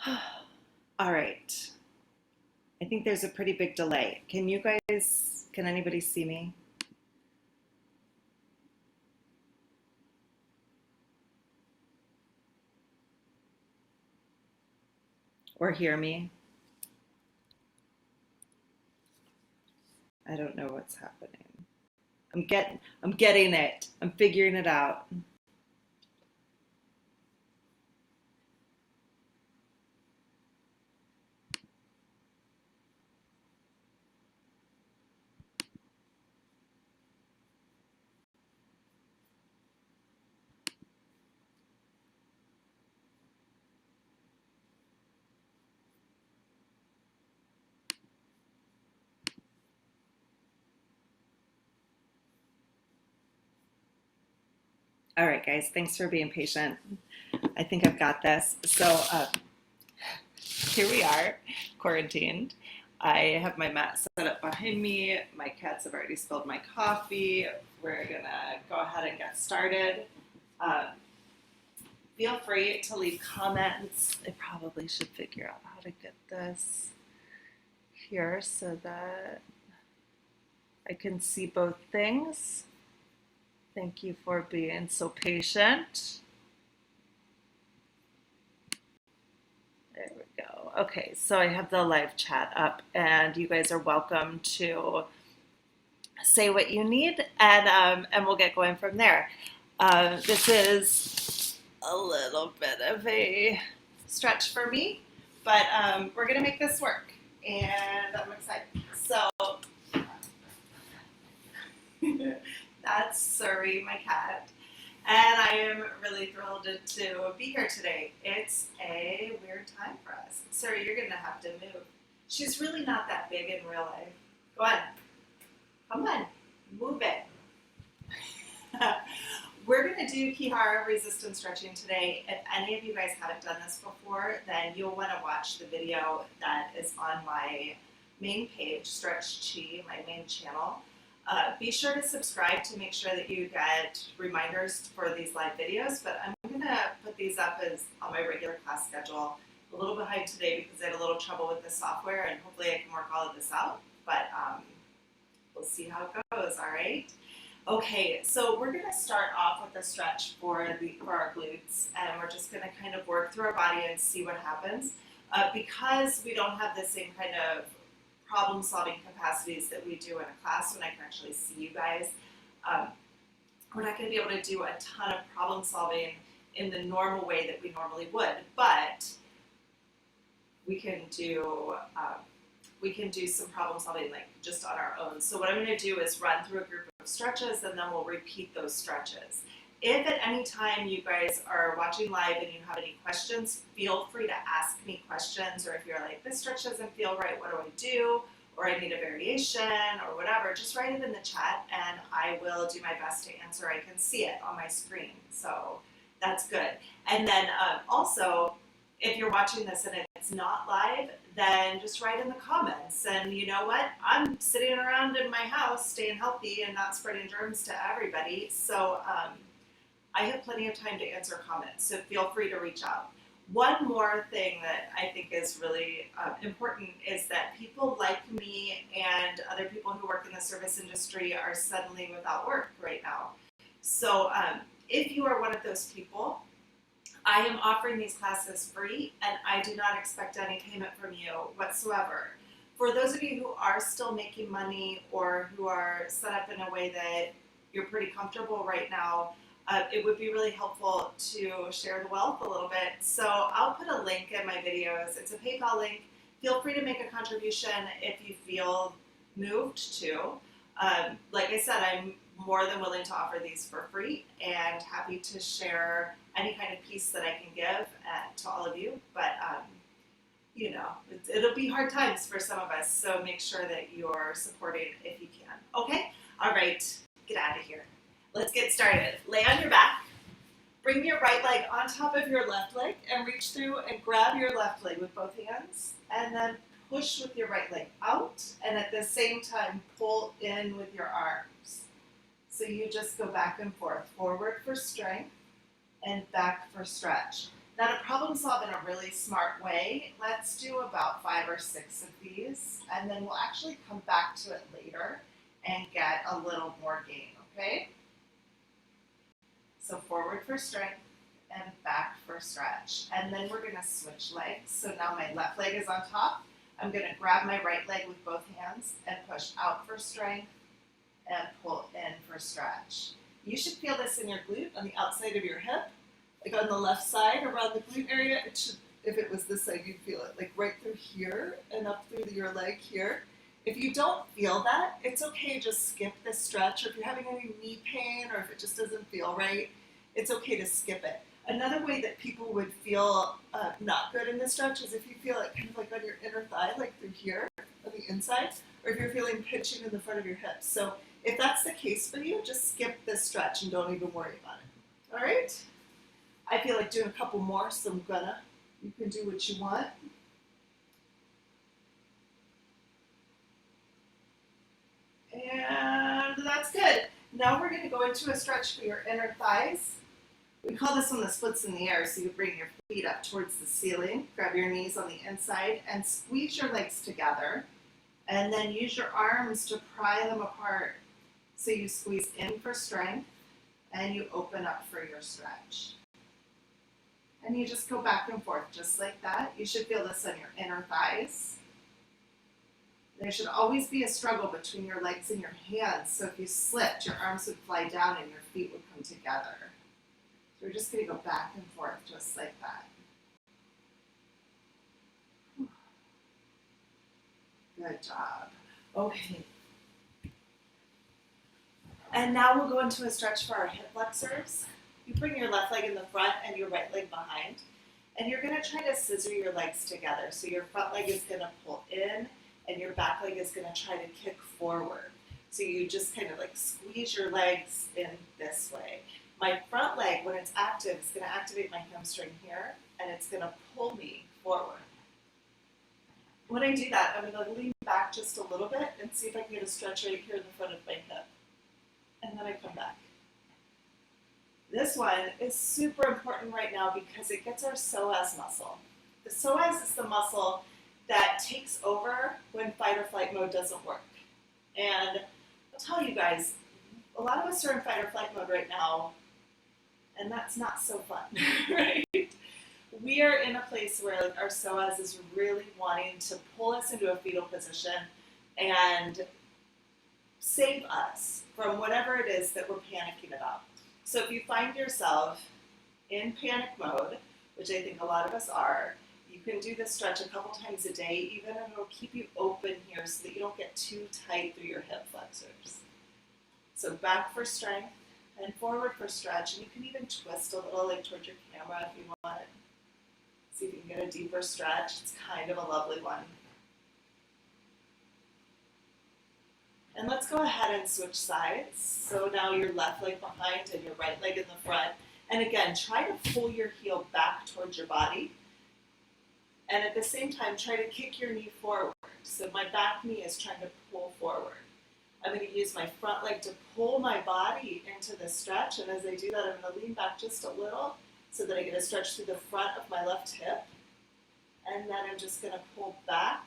All right. I think there's a pretty big delay. Can anybody see me or hear me? I don't know what's happening. I'm getting it. I'm figuring it out. All right, guys, thanks for being patient. I think I've got this. Here we are, quarantined. I have my mat set up behind me. My cats have already spilled my coffee. We're gonna go ahead and get started. Uh, Feel free to leave comments. I probably should figure out how to get this here so that I can see both things. Thank you for being so patient. There we go. Okay, so I have the live chat up, and you guys are welcome to say what you need, and we'll get going from there. This is a little bit of a stretch for me, but we're gonna make this work, and I'm excited. So that's Surrey, my cat, and I am really thrilled to be here today. It's a weird time for us. Surrey, you're gonna have to move. She's really not that big in real life. Go on, come on, move it. We're going to do Ki-Hara resistance stretching today. If any of you guys haven't done this before, then you'll want to watch the video that is on my main page, Stretch Chi, my main channel. Be sure to subscribe to make sure that you get reminders for these live videos, but I'm going to put these up as on my regular class schedule. A little behind today because I had a little trouble with the software, and hopefully I can work all of this out, but we'll see how it goes, all right? Okay, so we're gonna start off with a stretch for our glutes, and we're just gonna kind of work through our body and see what happens. Because we don't have the same kind of problem-solving capacities that we do in a class when I can actually see you guys, we're not gonna be able to do a ton of problem solving in the normal way that we normally would, but we can do some problem solving like just on our own. So what I'm going to do is run through a group of stretches, and then we'll repeat those stretches. If at any time you guys are watching live and you have any questions, feel free to ask me questions, or if you're like, this stretch doesn't feel right, what do I do? Or I need a variation or whatever, just write it in the chat and I will do my best to answer. I can see it on my screen, so that's good. And then also, if you're watching this and it's not live, then just write in the comments. And you know what? I'm sitting around in my house staying healthy and not spreading germs to everybody. So I have plenty of time to answer comments. So feel free to reach out. One more thing that I think is really important is that people like me and other people who work in the service industry are suddenly without work right now. So if you are one of those people, I am offering these classes free, and I do not expect any payment from you whatsoever. For those of you who are still making money or who are set up in a way that you're pretty comfortable right now, it would be really helpful to share the wealth a little bit. So I'll put a link in my videos. It's a PayPal link. Feel free to make a contribution if you feel moved to. Like I said, I'm more than willing to offer these for free and happy to share any kind of piece that I can give to all of you. But, you know, it'll be hard times for some of us, so make sure that you're supporting if you can. Okay? All right, get out of here. Let's get started. Lay on your back. Bring your right leg on top of your left leg and reach through and grab your left leg with both hands, and then push with your right leg out, and at the same time pull in with your arms. So you just go back and forth, forward for strength and back for stretch. Now to problem solve in a really smart way, let's do about 5 or 6 of these, and then we'll actually come back to it later and get a little more gain, okay? So forward for strength and back for stretch. And then we're gonna switch legs. So now my left leg is on top. I'm gonna grab my right leg with both hands and push out for strength and pull in for stretch. You should feel this in your glute on the outside of your hip. Like on the left side around the glute area, it should, if it was this side, you'd feel it like right through here and up through your leg here. If you don't feel that, it's okay, just skip this stretch. Or if you're having any knee pain or if it just doesn't feel right, it's okay to skip it. Another way that people would feel not good in this stretch is if you feel it kind of like on your inner thigh, like through here on the inside, or if you're feeling pinching in the front of your hips. So if that's the case for you, just skip this stretch and don't even worry about it. All right? I feel like doing a couple more, so I'm gonna. You can do what you want. And that's good. Now we're gonna go into a stretch for your inner thighs. We call this one the splits in the air, so you bring your feet up towards the ceiling, grab your knees on the inside, and squeeze your legs together. And then use your arms to pry them apart. So you squeeze in for strength, and you open up for your stretch. And you just go back and forth just like that. You should feel this on your inner thighs. There should always be a struggle between your legs and your hands. So if you slipped, your arms would fly down and your feet would come together. So we're just going to go back and forth just like that. Good job. Okay. And now we'll go into a stretch for our hip flexors. You bring your left leg in the front and your right leg behind. And you're going to try to scissor your legs together. So your front leg is going to pull in and your back leg is going to try to kick forward. So you just kind of like squeeze your legs in this way. My front leg, when it's active, is going to activate my hamstring here and it's going to pull me forward. When I do that, I'm going to lean back just a little bit and see if I can get a stretch right here in the front of my hip. And then I come back. This one is super important right now because it gets our psoas muscle. The psoas is the muscle that takes over when fight or flight mode doesn't work. And I'll tell you guys, a lot of us are in fight or flight mode right now, and that's not so fun, right? We are in a place where like our psoas is really wanting to pull us into a fetal position and save us from whatever it is that we're panicking about. So if you find yourself in panic mode, which I think a lot of us are, you can do this stretch a couple times a day, even, and it'll keep you open here so that you don't get too tight through your hip flexors. So back for strength and forward for stretch, and you can even twist a little like towards your camera if you want. See if you can get a deeper stretch. It's kind of a lovely one. And let's go ahead and switch sides. So now your left leg behind and your right leg in the front. And again, try to pull your heel back towards your body. And at the same time, try to kick your knee forward. So my back knee is trying to pull forward. I'm going to use my front leg to pull my body into the stretch. And as I do that, I'm going to lean back just a little so that I get a stretch through the front of my left hip. And then I'm just going to pull back.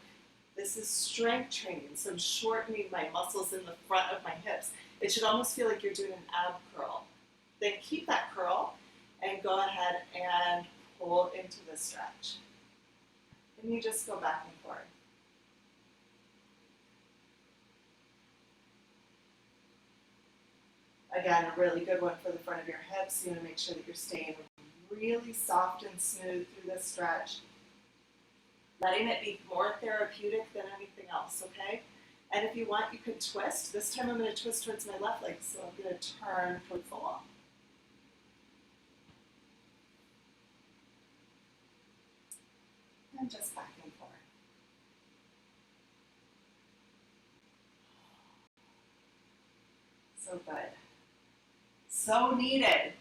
This is strength training, so I'm shortening my muscles in the front of my hips. It should almost feel like you're doing an ab curl. Then keep that curl and go ahead and pull into the stretch. And you just go back and forth. Again, a really good one for the front of your hips. You want to make sure that you're staying really soft and smooth through this stretch. Letting it be more therapeutic than anything else, okay? And if you want, you could twist. This time I'm going to twist towards my left leg, so I'm going to turn towards the wall. And just back and forth. So good. So needed.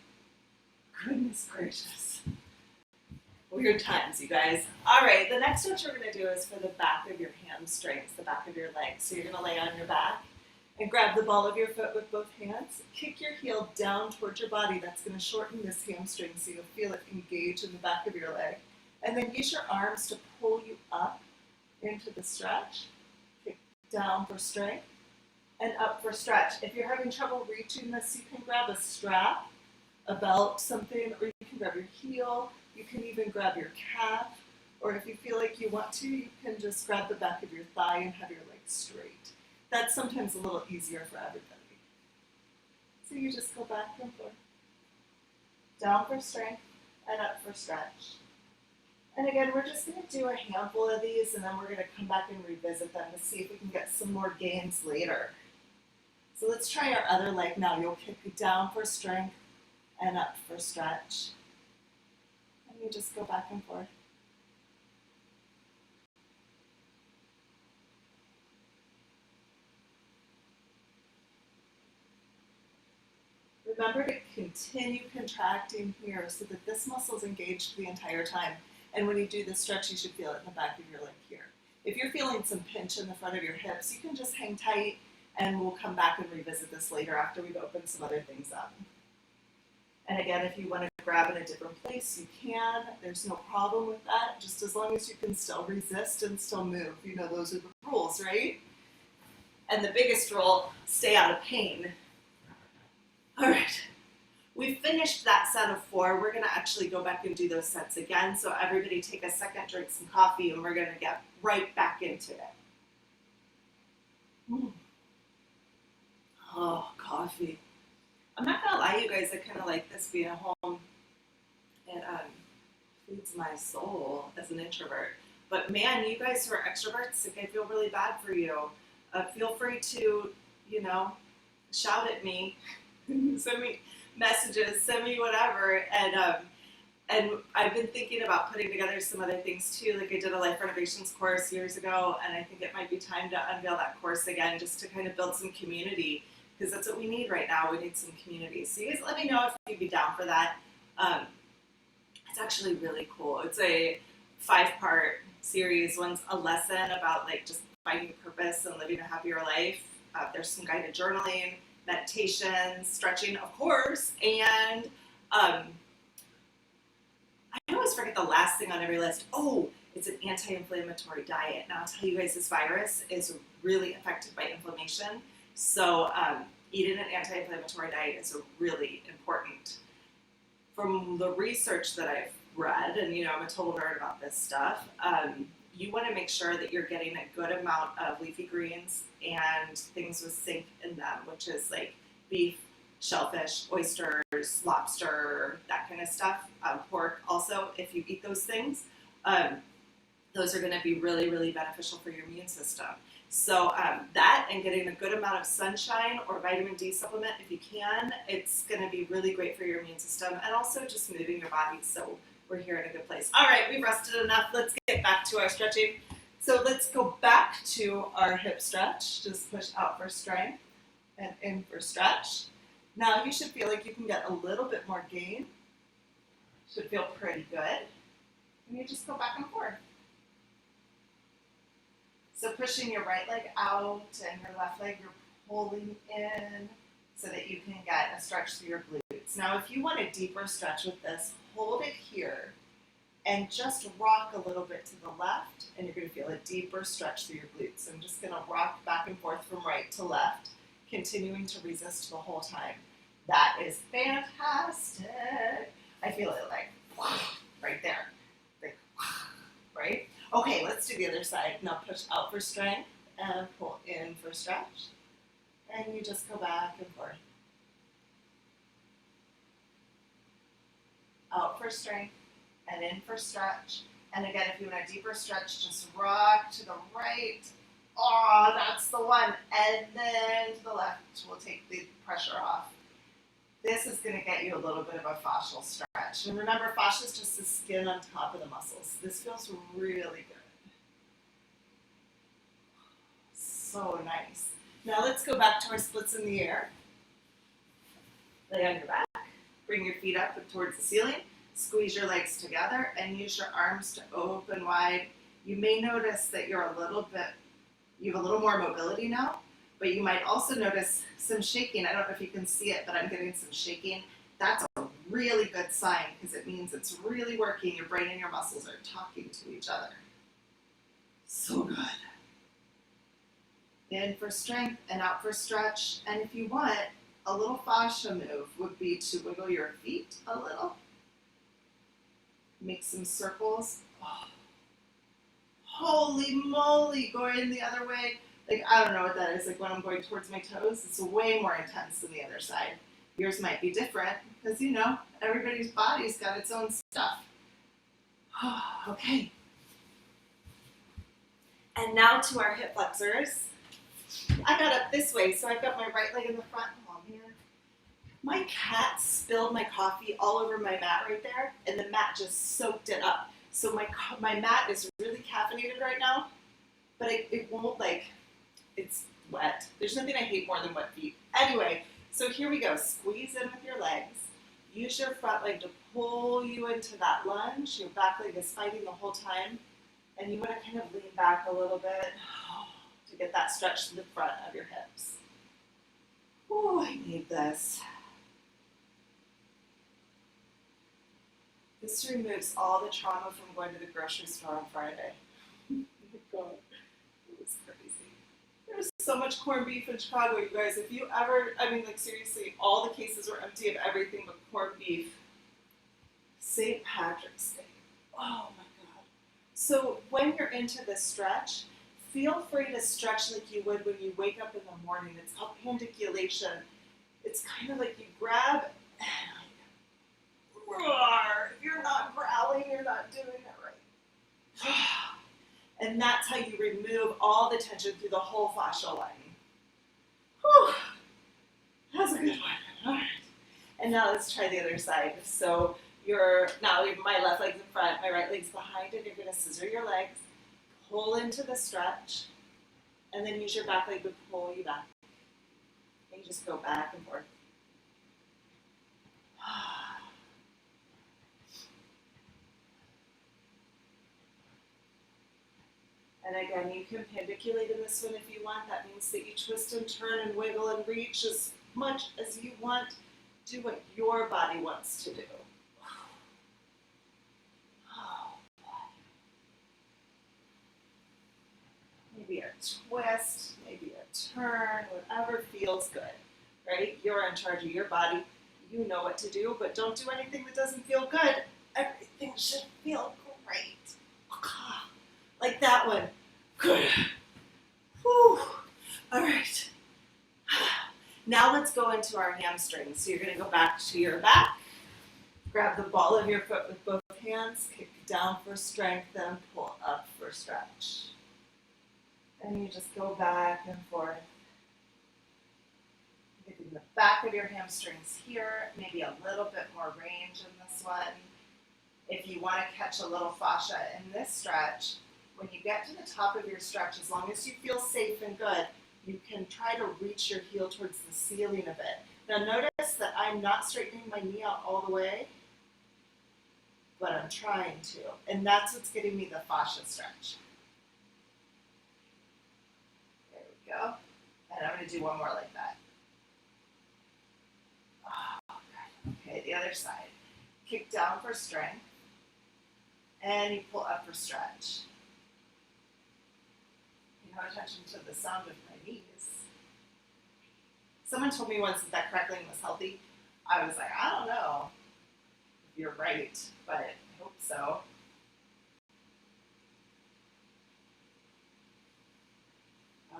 Goodness gracious. Weird times, you guys. All right, the next stretch we're going to do is for the back of your hamstrings, the back of your legs. So you're going to lay on your back, And grab the ball of your foot with both hands. Kick your heel down towards your body. That's going to shorten this hamstring so you'll feel it engage in the back of your leg. And then use your arms to pull you up into the stretch. Kick down for strength and up for stretch. If you're having trouble reaching this, you can grab a strap, a belt, something, or you can grab your heel. You can even grab your calf. Or if you feel like you want to, you can just grab the back of your thigh and have your legs straight. That's sometimes a little easier for everybody. So you just go back and forth. Down for strength and up for stretch. And again, we're just going to do a handful of these and then we're going to come back and revisit them to see if we can get some more gains later. So let's try our other leg now. You'll kick down for strength and up for stretch. And you just go back and forth. Remember to continue contracting here so that this muscle is engaged the entire time. And when you do this stretch, you should feel it in the back of your leg here. If you're feeling some pinch in the front of your hips, you can just hang tight and we'll come back and revisit this later after we've opened some other things up. And again, if you want to grab in a different place, you can. There's no problem with that, just as long as you can still resist and still move. You know, those are the rules, right? And the biggest rule, stay out of pain. All right, we finished that set of 4. We're going to actually go back and do those sets again. So everybody take a second, drink some coffee, and we're going to get right back into it. Oh, coffee. I'm not going to lie, you guys, I kind of like this being at home. It feeds my soul as an introvert. But man, you guys who are extroverts, like, I feel really bad for you. Feel free to, you know, shout at me. Send me messages, send me whatever, and I've been thinking about putting together some other things too. Like I did a life renovations course years ago, and I think it might be time to unveil that course again, just to kind of build some community, because that's what we need right now. We need some community. So you guys, let me know if you'd be down for that. It's actually really cool. It's a 5-part series. One's a lesson about like just finding purpose and living a happier life. There's some guided journaling, meditation, stretching, of course, and I always forget the last thing on every list. Oh, it's an anti-inflammatory diet. Now, I'll tell you guys, this virus is really affected by inflammation, so eating an anti-inflammatory diet is really important. From the research that I've read, and you know, I'm a total nerd about this stuff, you want to make sure that you're getting a good amount of leafy greens and things with zinc in them, which is like beef, shellfish, oysters, lobster, that kind of stuff. Pork also, if you eat those things, those are going to be really, really beneficial for your immune system. So that and getting a good amount of sunshine or vitamin D supplement if you can, it's going to be really great for your immune system, and also just moving your body. So we're here in a good place. All right, we've rested enough. Let's get back to our stretching. So let's go back to our hip stretch. Just push out for strength and in for stretch. Now you should feel like you can get a little bit more gain. Should feel pretty good. And you just go back and forth. So pushing your right leg out and your left leg, you're pulling in so that you can get a stretch through your glutes. Now, if you want a deeper stretch with this, hold it here and just rock a little bit to the left, and you're going to feel a deeper stretch through your glutes. So I'm just going to rock back and forth from right to left, continuing to resist the whole time. That is fantastic. I feel it like right there, like, right? Okay, let's do the other side. Now push out for strength and pull in for stretch. And you just go back and forth. Out for strength and in for stretch. And again, if you want a deeper stretch, just rock to the right. Oh, that's the one. And then to the left, we'll take the pressure off. This is going to get you a little bit of a fascial stretch. And remember, fascia is just the skin on top of the muscles. This feels really good. So nice. Now let's go back to our splits in the air. Lay on your back. Bring your feet up towards the ceiling. Squeeze your legs together and use your arms to open wide. You may notice that you have a little more mobility now. But you might also notice some shaking. I don't know if you can see it, but I'm getting some shaking. That's a really good sign because it means it's really working. Your brain and your muscles are talking to each other. So good. In for strength and out for stretch. And if you want, a little fascia move would be to wiggle your feet a little. Make some circles. Oh, holy moly, going the other way. Like, I don't know what that is. Like when I'm going towards my toes, it's way more intense than the other side. Yours might be different because, you know, everybody's body's got its own stuff. Okay. And now to our hip flexors. I got up this way, so I've got my right leg in the front. Oh, man. My cat spilled my coffee all over my mat right there, and the mat just soaked it up. So my mat is really caffeinated right now, but it won't, like, it's wet. There's nothing I hate more than wet feet. Anyway, so here we go. Squeeze in with your legs. Use your front leg to pull you into that lunge. Your back leg is fighting the whole time, and you want to kind of lean back a little bit to get that stretch to the front of your hips. Oh, I need this. This removes all the trauma from going to the grocery store on Friday. Oh my God, it was crazy. There's so much corned beef in Chicago, you guys. If you ever, I mean, like seriously, all the cases were empty of everything but corned beef. St. Patrick's Day. Oh my God. So when you're into this stretch, feel free to stretch like you would when you wake up in the morning. It's called pandiculation. It's kind of like you grab and roar. If you're not growling, you're not doing it right. And that's how you remove all the tension through the whole fascial lining. Whew. That's a good one. All right. And now let's try the other side. So now my left leg's in front, my right leg's behind, and you're going to scissor your legs. Pull into the stretch, and then use your back leg to pull you back. And you just go back and forth. And again, you can pandiculate in this one if you want. That means that you twist and turn and wiggle and reach as much as you want. Do what your body wants to do. Maybe a twist, maybe a turn, whatever feels good, right? You're in charge of your body. You know what to do, but don't do anything that doesn't feel good. Everything should feel great. Like that one. Good. Whew. All right. Now let's go into our hamstrings. So you're going to go back to your back. Grab the ball of your foot with both hands. Kick down for strength, then pull up for stretch. And you just go back and forth. Getting the back of your hamstrings here, maybe a little bit more range in this one. If you want to catch a little fascia in this stretch, when you get to the top of your stretch, as long as you feel safe and good, you can try to reach your heel towards the ceiling a bit. Now notice that I'm not straightening my knee out all the way, but I'm trying to. And that's what's getting me the fascia stretch. There we go. And I'm going to do one more like that. Oh, okay, the other side. Kick down for strength. And you pull up for stretch. Pay attention to the sound of my knees. Someone told me once that crackling was healthy. I was like, I don't know if you're right, but I hope so.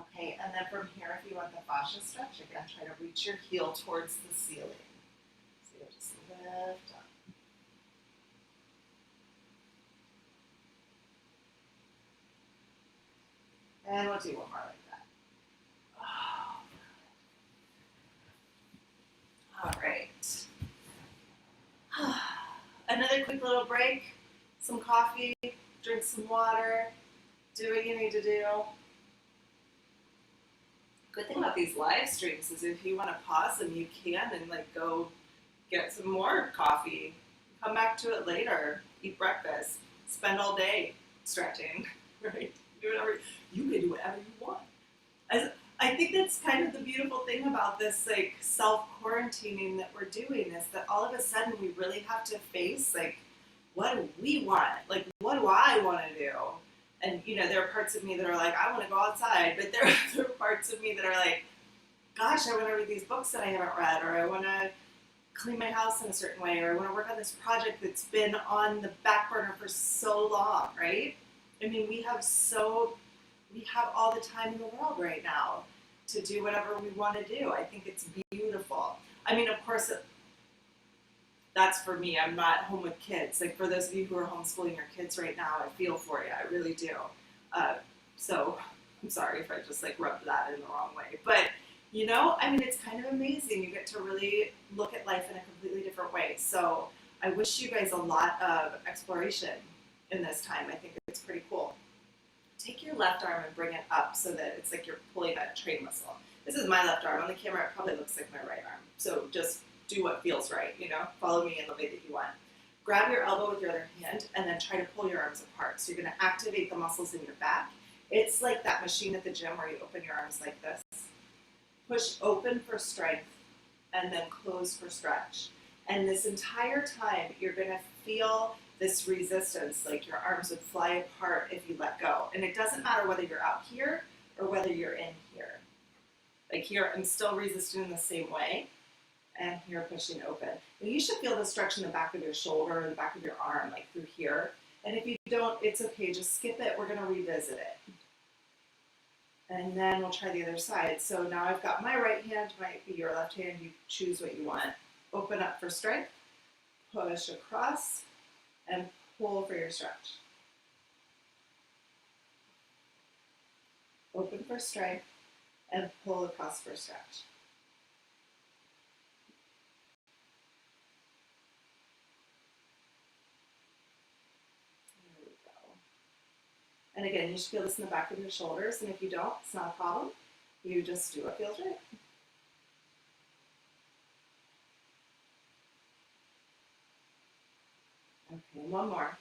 Okay, and then from here, if you want the fascia stretch, again, try to reach your heel towards the ceiling. So you'll just lift up. And we'll do one more like that. Oh. All right. Another quick little break. Some coffee, drink some water, do what you need to do. Good thing about these live streams is if you want to pause them, you can and like go get some more coffee, come back to it later, eat breakfast, spend all day stretching, right? Do whatever. You can do whatever you want. I think that's kind of the beautiful thing about this like self-quarantining that we're doing is that all of a sudden we really have to face like what do we want? Like what do I want to do? And you know, there are parts of me that are like, I want to go outside, but there are other parts of me that are like, gosh, I want to read these books that I haven't read, or I want to clean my house in a certain way, or I want to work on this project that's been on the back burner for so long, right? I mean, we have all the time in the world right now to do whatever we want to do. I think it's beautiful. I mean, of course, that's for me. I'm not home with kids. Like for those of you who are homeschooling your kids right now, I feel for you. I really do. So I'm sorry if I just like rubbed that in the wrong way. But you know, I mean, it's kind of amazing. You get to really look at life in a completely different way. So I wish you guys a lot of exploration in this time. I think it's pretty cool. Take your left arm and bring it up so that it's like you're pulling that train whistle. This is my left arm. On the camera, it probably looks like my right arm. So just do what feels right, you know? Follow me in the way that you want. Grab your elbow with your other hand and then try to pull your arms apart. So you're going to activate the muscles in your back. It's like that machine at the gym where you open your arms like this. Push open for strength and then close for stretch. And this entire time, you're going to feel this resistance, like your arms would fly apart if you let go. And it doesn't matter whether you're out here or whether you're in here. Like here, I'm still resisting in the same way, and here pushing open. And you should feel the stretch in the back of your shoulder or the back of your arm, like through here. And if you don't, it's okay, just skip it. We're gonna revisit it. And then we'll try the other side. So now I've got my right hand, might be your left hand, you choose what you want. Open up for strength, push across, and pull for your stretch. Open for strength, and pull across for stretch. There we go. And again, you should feel this in the back of your shoulders, and if you don't, it's not a problem. You just do what feels right. Okay, one more.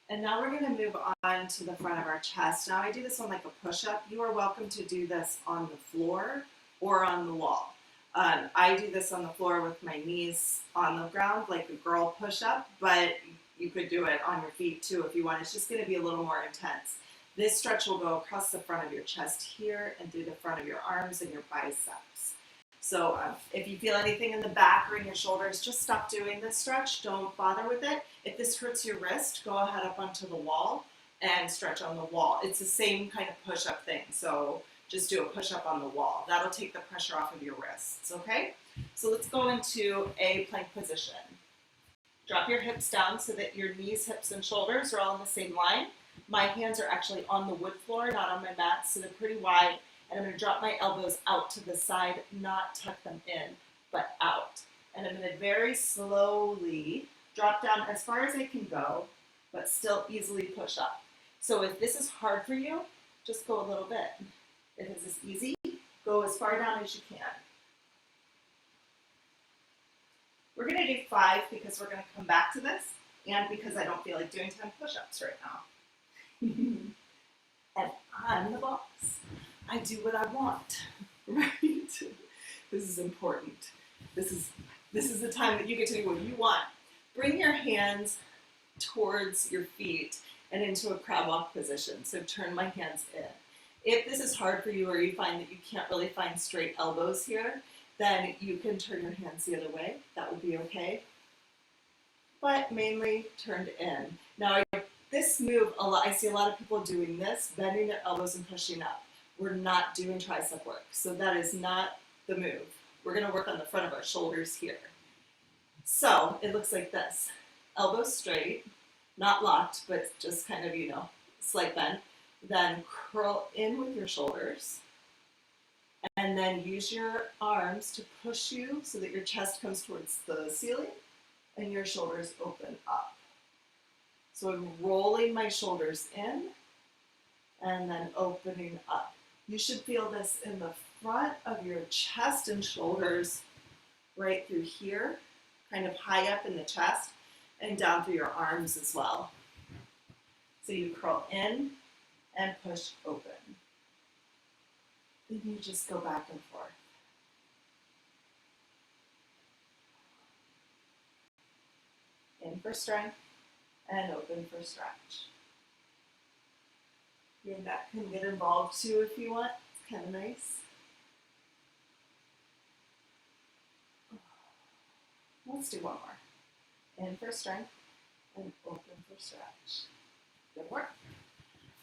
And now we're going to move on to the front of our chest. Now I do this on like a push-up. You are welcome to do this on the floor or on the wall. I do this on the floor with my knees on the ground, like a girl push-up, but you could do it on your feet too if you want. It's just going to be a little more intense. This stretch will go across the front of your chest here and through the front of your arms and your biceps. So if you feel anything in the back or in your shoulders, just stop doing this stretch. Don't bother with it. If this hurts your wrist, go ahead up onto the wall and stretch on the wall. It's the same kind of push-up thing. So just do a push-up on the wall. That'll take the pressure off of your wrists, okay? So let's go into a plank position. Drop your hips down so that your knees, hips, and shoulders are all in the same line. My hands are actually on the wood floor, not on my mat, so they're pretty wide. And I'm going to drop my elbows out to the side, not tuck them in, but out. And I'm going to very slowly drop down as far as I can go, but still easily push up. So if this is hard for you, just go a little bit. If this is easy, go as far down as you can. We're going to do 5 because we're going to come back to this, and because I don't feel like doing 10 push-ups right now. And I'm the boss. I do what I want, right? This is important. This is the time that you get to do what you want. Bring your hands towards your feet and into a crab walk position. So turn my hands in. If this is hard for you or you find that you can't really find straight elbows here, then you can turn your hands the other way. That would be okay. But mainly turned in. Now this move, I see a lot of people doing this, bending their elbows and pushing up. We're not doing tricep work, so that is not the move. We're going to work on the front of our shoulders here. So it looks like this. Elbows straight, not locked, but just kind of, you know, slight bend. Then curl in with your shoulders. And then use your arms to push you so that your chest comes towards the ceiling and your shoulders open up. So I'm rolling my shoulders in and then opening up. You should feel this in the front of your chest and shoulders, right through here, kind of high up in the chest, and down through your arms as well. So you curl in and push open. Then you just go back and forth. In for strength and open for stretch. Your neck can get involved too if you want. It's kind of nice. Let's do one more. In for strength and open for stretch. Good work.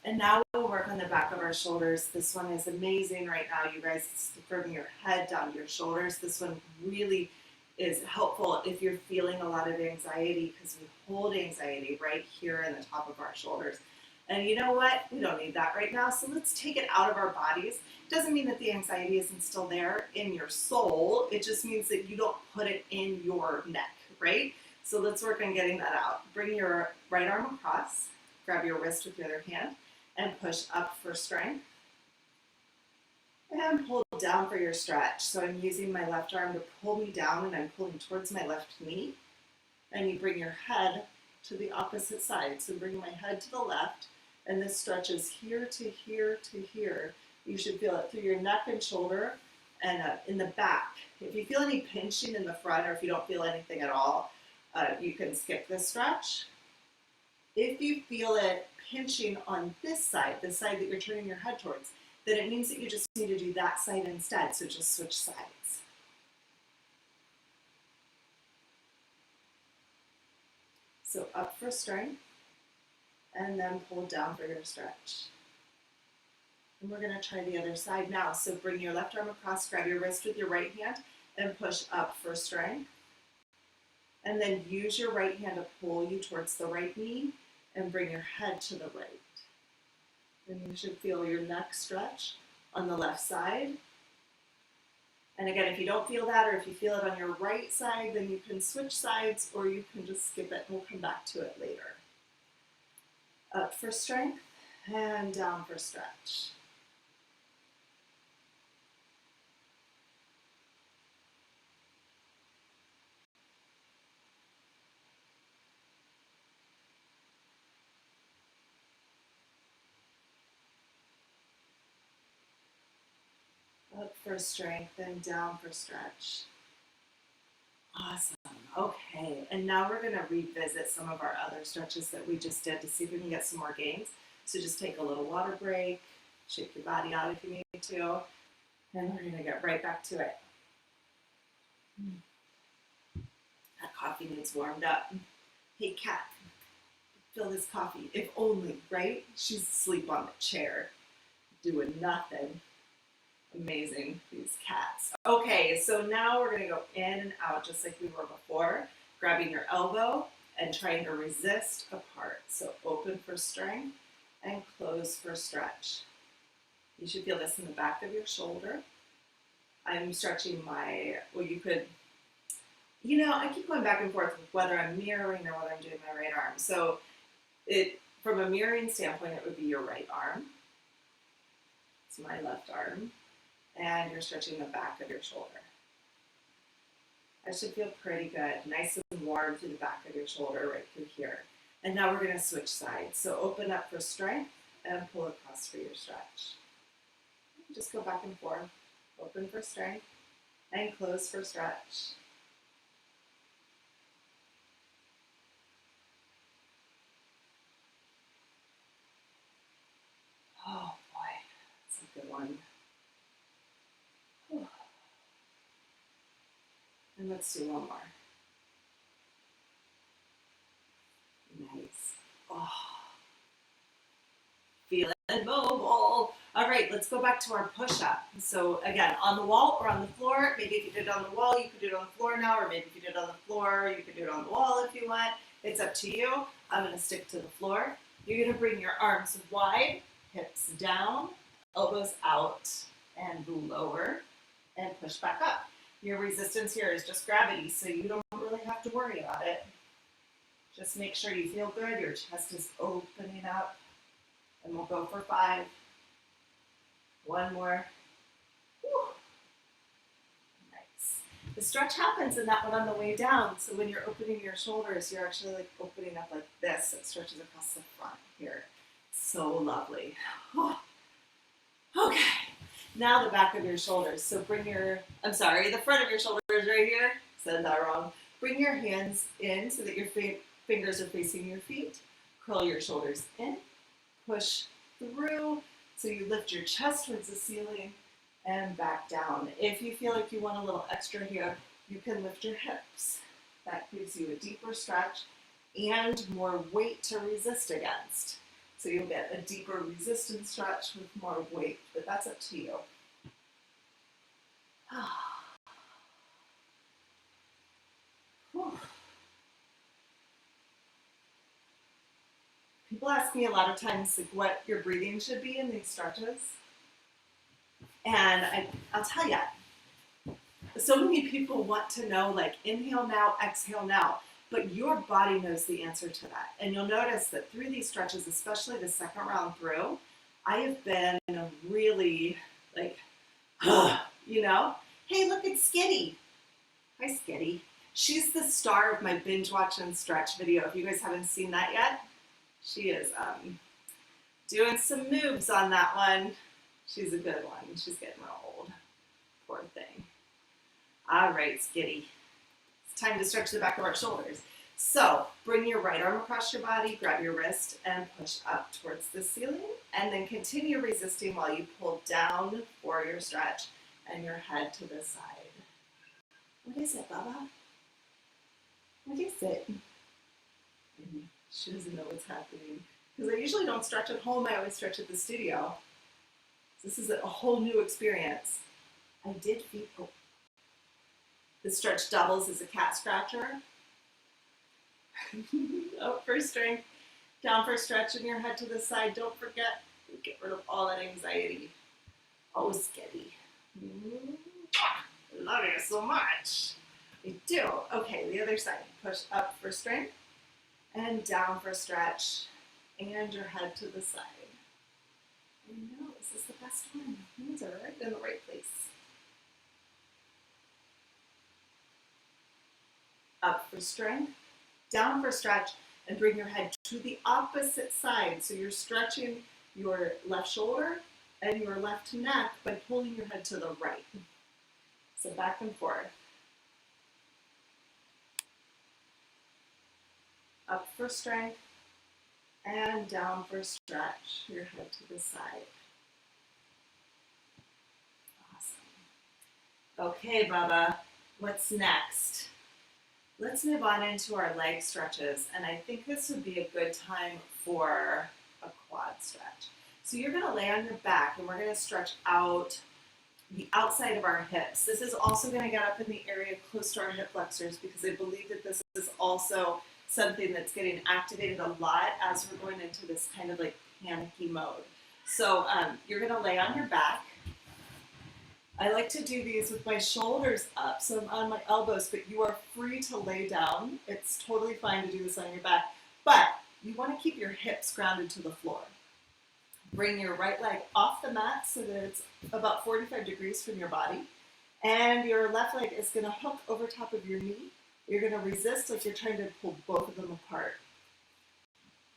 And now we'll work on the back of our shoulders. This one is amazing right now, you guys. It's from your head down to your shoulders. This one really is helpful if you're feeling a lot of anxiety, because we hold anxiety right here in the top of our shoulders. And you know what? We don't need that right now, so let's take it out of our bodies. It doesn't mean that the anxiety isn't still there in your soul. It just means that you don't put it in your neck, right? So let's work on getting that out. Bring your right arm across, grab your wrist with your other hand, and push up for strength. And pull down for your stretch. So I'm using my left arm to pull me down, and I'm pulling towards my left knee. And you bring your head to the opposite side. So bring my head to the left, and this stretches here to here to here. You should feel it through your neck and shoulder and in the back. If you feel any pinching in the front, or if you don't feel anything at all, you can skip this stretch. If you feel it pinching on this side, the side that you're turning your head towards, then it means that you just need to do that side instead. So just switch sides. So up for strength, and then pull down for your stretch. And we're going to try the other side now. So bring your left arm across, grab your wrist with your right hand, and push up for strength. And then use your right hand to pull you towards the right knee, and bring your head to the right. And you should feel your neck stretch on the left side. And again, if you don't feel that, or if you feel it on your right side, then you can switch sides, or you can just skip it and we'll come back to it later. Up for strength and down for stretch. Up for strength and down for stretch. Awesome. Okay, and now we're going to revisit some of our other stretches that we just did to see if we can get some more gains. So just take a little water break, shake your body out if you need to, and we're going to get right back to it. That coffee needs warmed up. Hey, cat, fill this coffee. If only, right? She's asleep on the chair, doing nothing. Amazing, these cats. Okay, so now we're going to go in and out just like we were before, grabbing your elbow and trying to resist apart. So open for strength and close for stretch. You should feel this in the back of your shoulder. I'm stretching my, well, you could, I keep going back and forth with whether I'm mirroring or whether I'm doing my right arm. So from a mirroring standpoint, it would be your right arm. It's my left arm. And you're stretching the back of your shoulder. That should feel pretty good. Nice and warm through the back of your shoulder right through here. And now we're going to switch sides. So open up for strength and pull across for your stretch. Just go back and forth. Open for strength and close for stretch. Oh boy, that's a good one. And let's do one more. Nice. Oh. Feel it mobile. All right, let's go back to our push-up. So again, on the wall or on the floor. Maybe if you did it on the wall, you could do it on the floor now, or maybe if you did it on the floor, you could do it on the wall if you want. It's up to you. I'm going to stick to the floor. You're going to bring your arms wide, hips down, elbows out, and lower, and push back up. Your resistance here is just gravity, so you don't really have to worry about it. Just make sure you feel good. Your chest is opening up. And we'll go for 5. One more. Whew. Nice. The stretch happens in that one on the way down. So when you're opening your shoulders, you're actually like opening up like this. It stretches across the front here. So lovely. Oh. Okay. Now the back of your shoulders. So bring the front of your shoulders right here. Said that wrong. Bring your hands in so that your fingers are facing your feet. Curl your shoulders in. Push through. So you lift your chest towards the ceiling and back down. If you feel like you want a little extra here, you can lift your hips. That gives you a deeper stretch and more weight to resist against. So you'll get a deeper resistance stretch with more weight, but that's up to you. People ask me a lot of times like, what your breathing should be in these stretches. And I'll tell you, so many people want to know, like, inhale now, exhale now, but your body knows the answer to that. And you'll notice that through these stretches, especially the second round through, I have been really like, you know, hey, look at Skitty. Hi, Skitty. She's the star of my binge watch and stretch video. If you guys haven't seen that yet, she is doing some moves on that one. She's a good one. She's getting real old. Poor thing. All right, Skitty. It's time to stretch the back of our shoulders. So bring your right arm across your body, grab your wrist, and push up towards the ceiling. And then continue resisting while you pull down for your stretch and your head to the side. What is it, Baba? What is it? She doesn't know what's happening. Because I usually don't stretch at home, I always stretch at the studio. This is a whole new experience. I did feet. Oh. The stretch doubles as a cat scratcher. Up for strength, down for stretching your head to the side. Don't forget, get rid of all that anxiety. Oh, Skitty. Love you so much. I do. Okay, the other side. Push up for strength and down for stretch and your head to the side. I know, this is the best one. Hands are right in the right place. Up for strength, down for stretch, and bring your head to the opposite side. So you're stretching your left shoulder and your left neck by pulling your head to the right. So back and forth. Up for strength and down for stretch. Your head to the side. Awesome. Okay, Baba, what's next? Let's move on into our leg stretches, and I think this would be a good time for a quad stretch. So you're going to lay on your back, and we're going to stretch out the outside of our hips. This is also going to get up in the area close to our hip flexors because I believe that this is also something that's getting activated a lot as we're going into this kind of like panicky mode. So you're going to lay on your back. I like to do these with my shoulders up, so I'm on my elbows, but you are free to lay down. It's totally fine to do this on your back, but you want to keep your hips grounded to the floor. Bring your right leg off the mat so that it's about 45 degrees from your body, and your left leg is going to hook over top of your knee. You're going to resist like you're trying to pull both of them apart.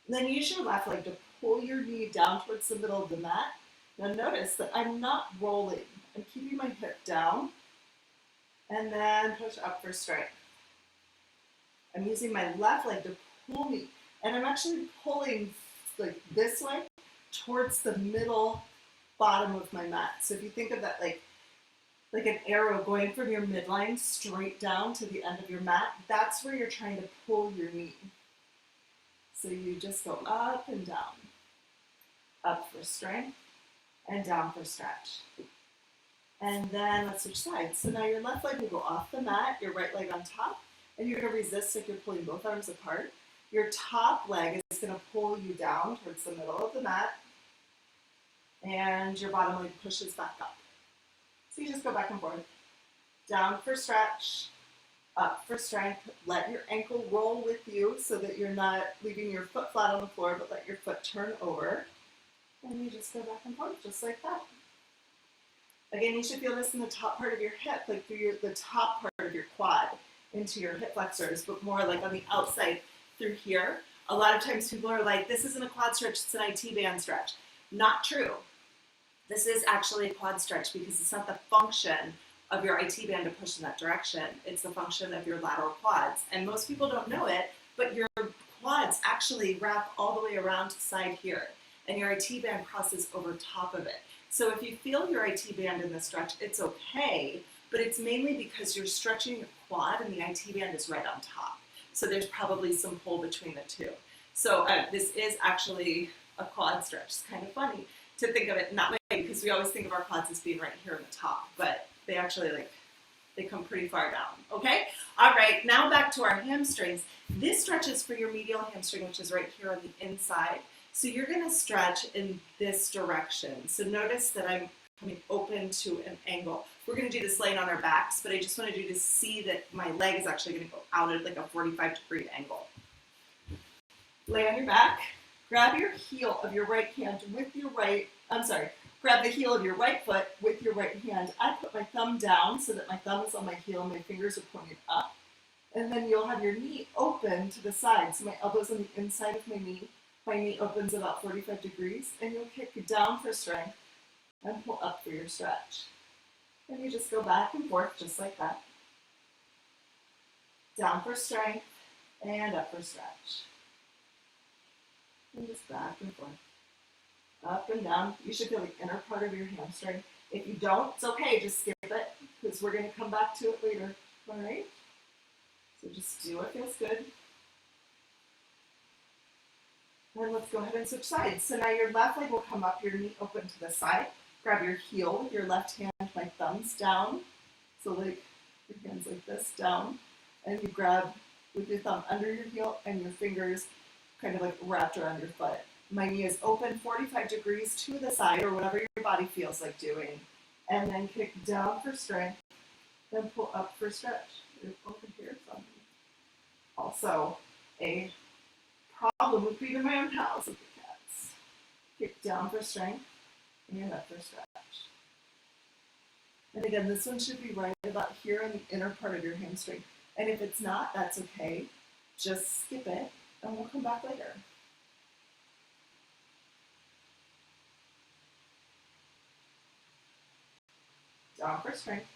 And then use your left leg to pull your knee down towards the middle of the mat. Now notice that I'm not rolling. I'm keeping my hip down, and then push up for strength. I'm using my left leg to pull me, and I'm actually pulling like this way towards the middle bottom of my mat. So if you think of that like an arrow going from your midline straight down to the end of your mat, that's where you're trying to pull your knee. So you just go up and down. Up for strength, and down for stretch. And then let's switch sides. So now your left leg will go off the mat, your right leg on top, and you're going to resist like you're pulling both arms apart. Your top leg is going to pull you down towards the middle of the mat, and your bottom leg pushes back up. So you just go back and forth. Down for stretch, up for strength. Let your ankle roll with you so that you're not leaving your foot flat on the floor, but let your foot turn over. And you just go back and forth just like that. Again, you should feel this in the top part of your hip, like through the top part of your quad into your hip flexors, but more like on the outside through here. A lot of times people are like, this isn't a quad stretch, it's an IT band stretch. Not true. This is actually a quad stretch because it's not the function of your IT band to push in that direction. It's the function of your lateral quads. And most people don't know it, but your quads actually wrap all the way around to the side here. And your IT band crosses over top of it. So if you feel your IT band in the stretch, it's okay, but it's mainly because you're stretching your quad and the IT band is right on top. So there's probably some pull between the two. So this is actually a quad stretch. It's kind of funny to think of it that way because we always think of our quads as being right here on the top, but they actually they come pretty far down, okay? All right, now back to our hamstrings. This stretches for your medial hamstring, which is right here on the inside. So you're gonna stretch in this direction. So notice that I'm coming open to an angle. We're gonna do this laying on our backs, but I just wanted you to see that my leg is actually gonna go out at like a 45-degree angle. Lay on your back, grab your heel of your right hand with your grab the heel of your right foot with your right hand. I put my thumb down so that my thumb is on my heel and my fingers are pointed up. And then you'll have your knee open to the side. So my elbow's on the inside of my knee. My knee opens about 45 degrees, and you'll kick down for strength and pull up for your stretch. And you just go back and forth just like that. Down for strength and up for stretch. And just back and forth. Up and down. You should feel the inner part of your hamstring. If you don't, it's okay, just skip it, because we're going to come back to it later. All right? So just do what feels good. And let's go ahead and switch sides. So now your left leg will come up, your knee open to the side. Grab your heel with your left hand, my thumbs down. So like your hands like this, down. And you grab with your thumb under your heel and your fingers kind of like wrapped around your foot. My knee is open 45 degrees to the side or whatever your body feels like doing. And then kick down for strength, then pull up for stretch. Over here, also a problem with being in my own house with the cats. Kick down for strength and up for stretch. And again, this one should be right about here in the inner part of your hamstring. And if it's not, that's okay. Just skip it and we'll come back later. Down for strength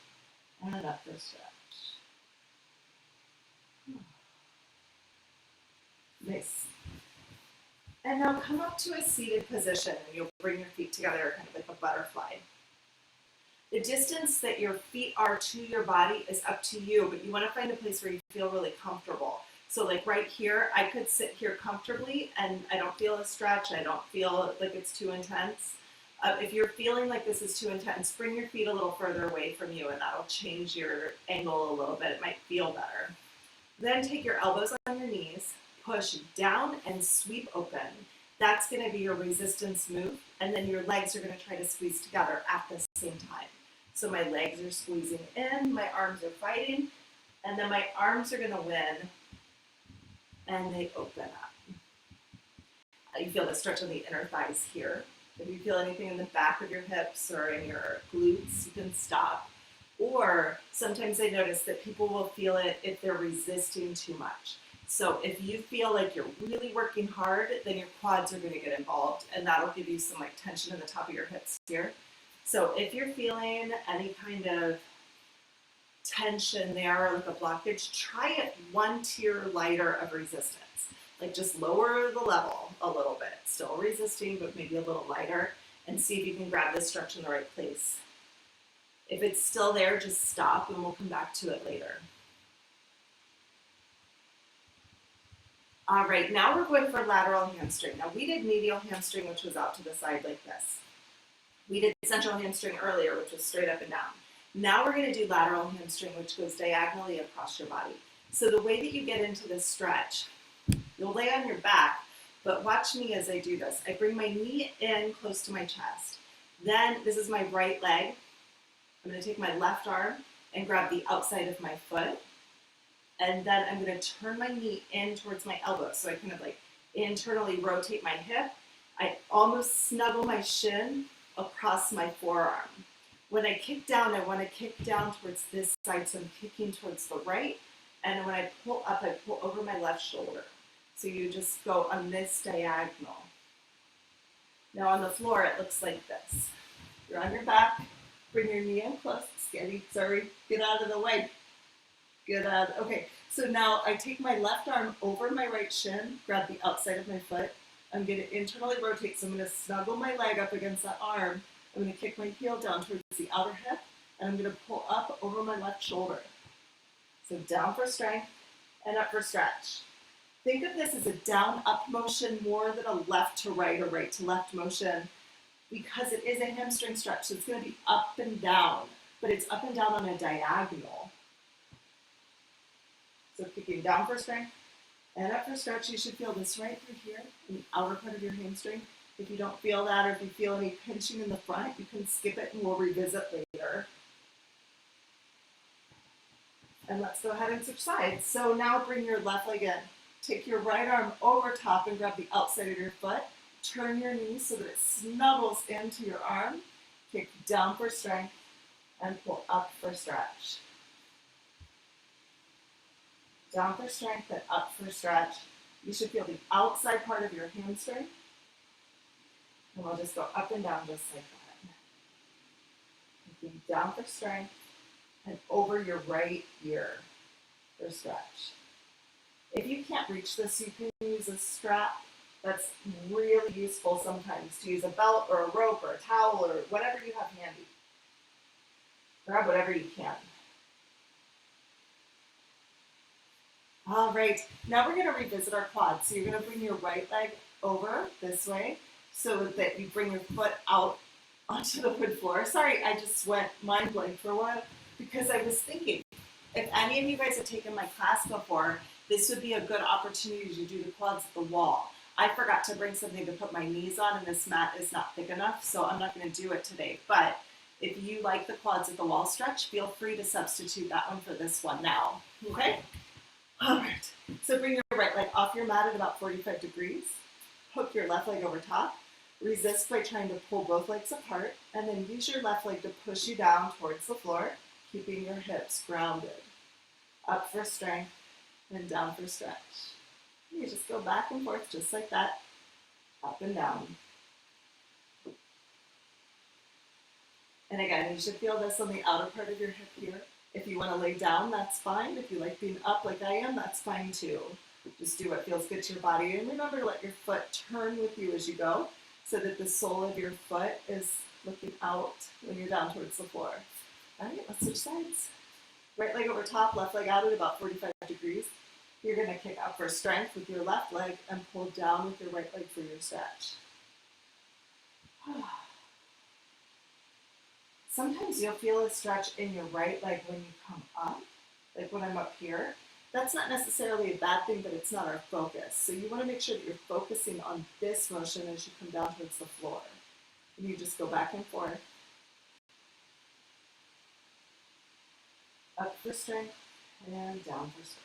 and up for stretch. Nice. And now come up to a seated position and you'll bring your feet together kind of like a butterfly. The distance that your feet are to your body is up to you, but you want to find a place where you feel really comfortable. So like right here, I could sit here comfortably and I don't feel a stretch. I don't feel like it's too intense. If you're feeling like this is too intense, bring your feet a little further away from you and that'll change your angle a little bit. It might feel better. Then take your elbows on your knees, push down and sweep open. That's going to be your resistance move, and then your legs are going to try to squeeze together at the same time. So my legs are squeezing in, my arms are fighting, and then my arms are going to win, and they open up. You feel the stretch on the inner thighs here. If you feel anything in the back of your hips or in your glutes, you can stop. Or sometimes I notice that people will feel it if they're resisting too much. So if you feel like you're really working hard, then your quads are going to get involved, and that'll give you some like tension in the top of your hips here. So if you're feeling any kind of tension there or like a blockage, try it one tier lighter of resistance. Like just lower the level a little bit, still resisting, but maybe a little lighter, and see if you can grab this stretch in the right place. If it's still there, just stop and we'll come back to it later. All right, now we're going for lateral hamstring. Now we did medial hamstring, which was out to the side like this. We did central hamstring earlier, which was straight up and down. Now we're going to do lateral hamstring, which goes diagonally across your body. So the way that you get into this stretch, you'll lay on your back, but watch me as I do this. I bring my knee in close to my chest. Then this is my right leg. I'm going to take my left arm and grab the outside of my foot. And then I'm going to turn my knee in towards my elbow. So I kind of like internally rotate my hip. I almost snuggle my shin across my forearm. When I kick down, I want to kick down towards this side. So I'm kicking towards the right. And when I pull up, I pull over my left shoulder. So you just go on this diagonal. Now on the floor, it looks like this. You're on your back. Bring your knee in close. Steady. Sorry. Get out of the way. Get out. Okay. So now I take my left arm over my right shin, grab the outside of my foot. I'm going to internally rotate. So I'm going to snuggle my leg up against that arm. I'm going to kick my heel down towards the outer hip. And I'm going to pull up over my left shoulder. So down for strength and up for stretch. Think of this as a down-up motion more than a left to right or right to left motion because it is a hamstring stretch. So it's going to be up and down, but it's up and down on a diagonal. So kicking down for strength and up for stretch. You should feel this right through here in the outer part of your hamstring. If you don't feel that or if you feel any pinching in the front, you can skip it and we'll revisit later. And let's go ahead and switch sides. So now bring your left leg in. Take your right arm over top and grab the outside of your foot. Turn your knee so that it snuggles into your arm. Kick down for strength and pull up for stretch. Down for strength and up for stretch. You should feel the outside part of your hamstring. And we'll just go up and down just like that. Kicking down for strength and over your right ear for stretch. If you can't reach this, you can use a strap. That's really useful sometimes to use a belt or a rope or a towel or whatever you have handy. Grab whatever you can. All right, now we're going to revisit our quads. So you're going to bring your right leg over this way so that you bring your foot out onto the wood floor. Sorry, I just went mind blank for a while because I was thinking, if any of you guys have taken my class before, this would be a good opportunity to do the quads at the wall. I forgot to bring something to put my knees on and this mat is not thick enough, so I'm not going to do it today. But if you like the quads at the wall stretch, feel free to substitute that one for this one now. Okay? All right. So bring your right leg off your mat at about 45 degrees. Hook your left leg over top. Resist by trying to pull both legs apart, and then use your left leg to push you down towards the floor, keeping your hips grounded. Up for strength. And down for stretch. You just go back and forth just like that, up and down. And again, you should feel this on the outer part of your hip here. If you want to lay down, that's fine. If you like being up like I am, that's fine too. Just do what feels good to your body. And remember to let your foot turn with you as you go so that the sole of your foot is looking out when you're down towards the floor. All right, let's switch sides. Right leg over top, left leg out at about 45 degrees. You're going to kick up for strength with your left leg and pull down with your right leg for your stretch. Sometimes you'll feel a stretch in your right leg when you come up, like when I'm up here. That's not necessarily a bad thing, but it's not our focus. So you want to make sure that you're focusing on this motion as you come down towards the floor. And you just go back and forth. Up for strength and down for stretch.